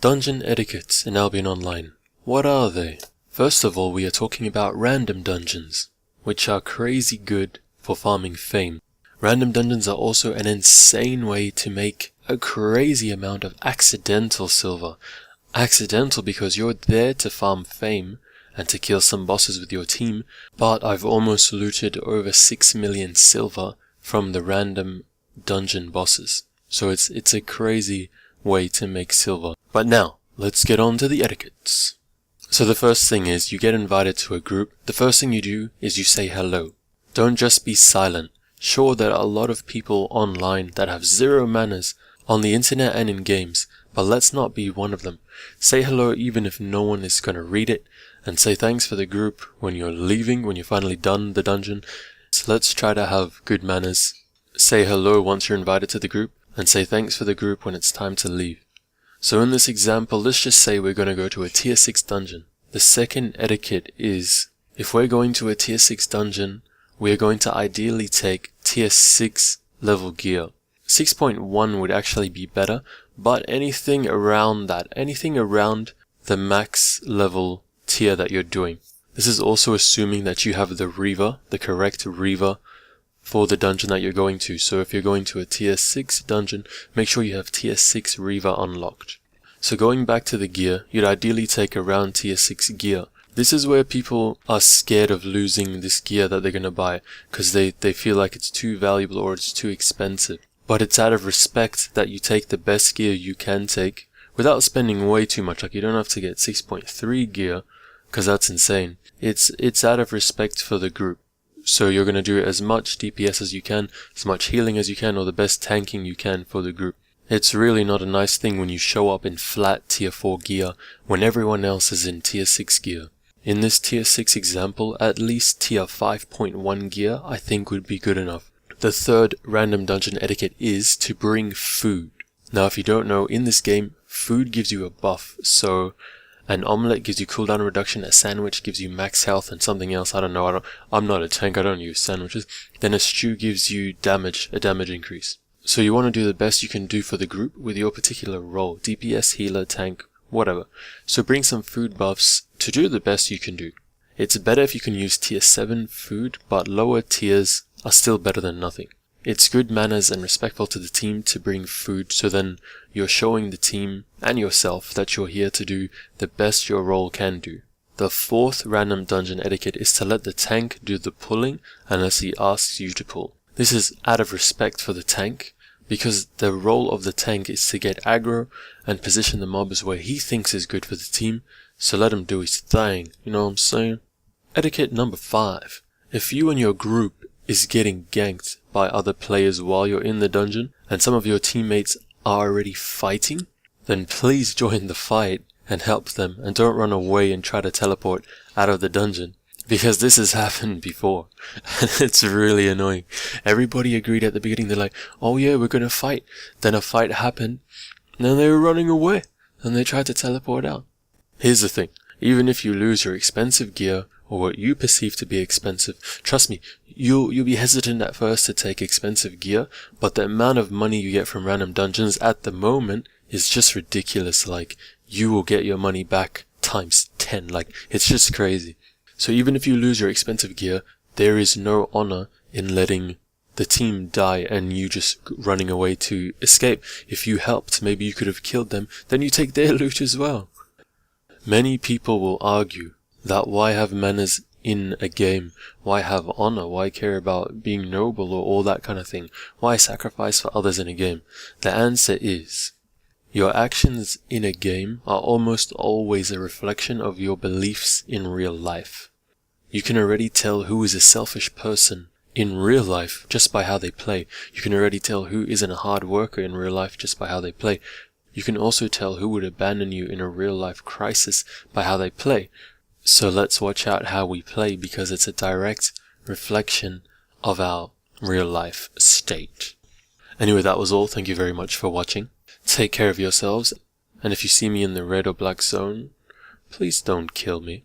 Dungeon etiquettes in Albion Online. What are they? First of all, we are talking about random dungeons, which are crazy good for farming fame. Random dungeons are also an insane way to make a crazy amount of accidental silver. Accidental because you're there to farm fame and to kill some bosses with your team, but I've almost looted over 6 million silver from the random dungeon bosses. So it's a crazy way to make silver. But now, let's get on to the etiquettes. So the first thing is, you get invited to a group. The first thing you do is you say hello. Don't just be silent. Sure, there are a lot of people online that have zero manners on the internet and in games, but let's not be one of them. Say hello even if no one is gonna read it, and say thanks for the group when you're leaving, when you're finally done the dungeon. So let's try to have good manners. Say hello once you're invited to the group, and say thanks for the group when it's time to leave. So in this example, let's just say we're going to go to a tier 6 dungeon. The second etiquette is, if we're going to a tier 6 dungeon, we're going to ideally take tier 6 level gear. 6.1 would actually be better, but anything around that, anything around the max level tier that you're doing. This is also assuming that you have the Reaver, the correct Reaver, for the dungeon that you're going to. So if you're going to a tier 6 dungeon, make sure you have tier 6 Reaver unlocked. So going back to the gear, you'd ideally take around tier 6 gear. This is where people are scared of losing this gear that they're going to buy, because they feel like it's too valuable or it's too expensive. But it's out of respect that you take the best gear you can take, without spending way too much. Like, you don't have to get 6.3 gear, because that's insane. It's out of respect for the group. So you're going to do as much DPS as you can, as much healing as you can, or the best tanking you can for the group. It's really not a nice thing when you show up in flat tier 4 gear when everyone else is in tier 6 gear. In this tier 6 example, at least tier 5.1 gear I think would be good enough. The third random dungeon etiquette is to bring food. Now if you don't know, in this game, food gives you a buff, so an omelette gives you cooldown reduction, a sandwich gives you max health, and something else, I don't know, I'm not a tank, I don't use sandwiches. Then a stew gives you damage, a damage increase. So you want to do the best you can do for the group with your particular role, DPS, healer, tank, whatever. So bring some food buffs to do the best you can do. It's better if you can use tier 7 food, but lower tiers are still better than nothing. It's good manners and respectful to the team to bring food, so then you're showing the team and yourself that you're here to do the best your role can do. The fourth random dungeon etiquette is to let the tank do the pulling unless he asks you to pull. This is out of respect for the tank, because the role of the tank is to get aggro and position the mobs where he thinks is good for the team, so let him do his thing, you know what I'm saying? Etiquette number 5. If you and your group is getting ganked by other players while you're in the dungeon, and some of your teammates are already fighting, then please join the fight and help them, and don't run away and try to teleport out of the dungeon, because this has happened before, and it's really annoying. Everybody agreed at the beginning, they're like, oh yeah, we're gonna fight. Then a fight happened, and then they were running away, and they tried to teleport out. Here's the thing, even if you lose your expensive gear, or what you perceive to be expensive, trust me, you'll be hesitant at first to take expensive gear, but the amount of money you get from random dungeons at the moment is just ridiculous. Like, you will get your money back times 10, like, it's just crazy. So even if you lose your expensive gear, there is no honor in letting the team die and you just running away to escape. If you helped, maybe you could have killed them, then you take their loot as well. Many people will argue that why have manners in a game? Why have honor? Why care about being noble or all that kind of thing? Why sacrifice for others in a game? The answer is, your actions in a game are almost always a reflection of your beliefs in real life. You can already tell who is a selfish person in real life just by how they play. You can already tell who isn't a hard worker in real life just by how they play. You can also tell who would abandon you in a real life crisis by how they play. So let's watch out how we play, because it's a direct reflection of our real life state. Anyway, that was all. Thank you very much for watching. Take care of yourselves, and if you see me in the red or black zone, please don't kill me.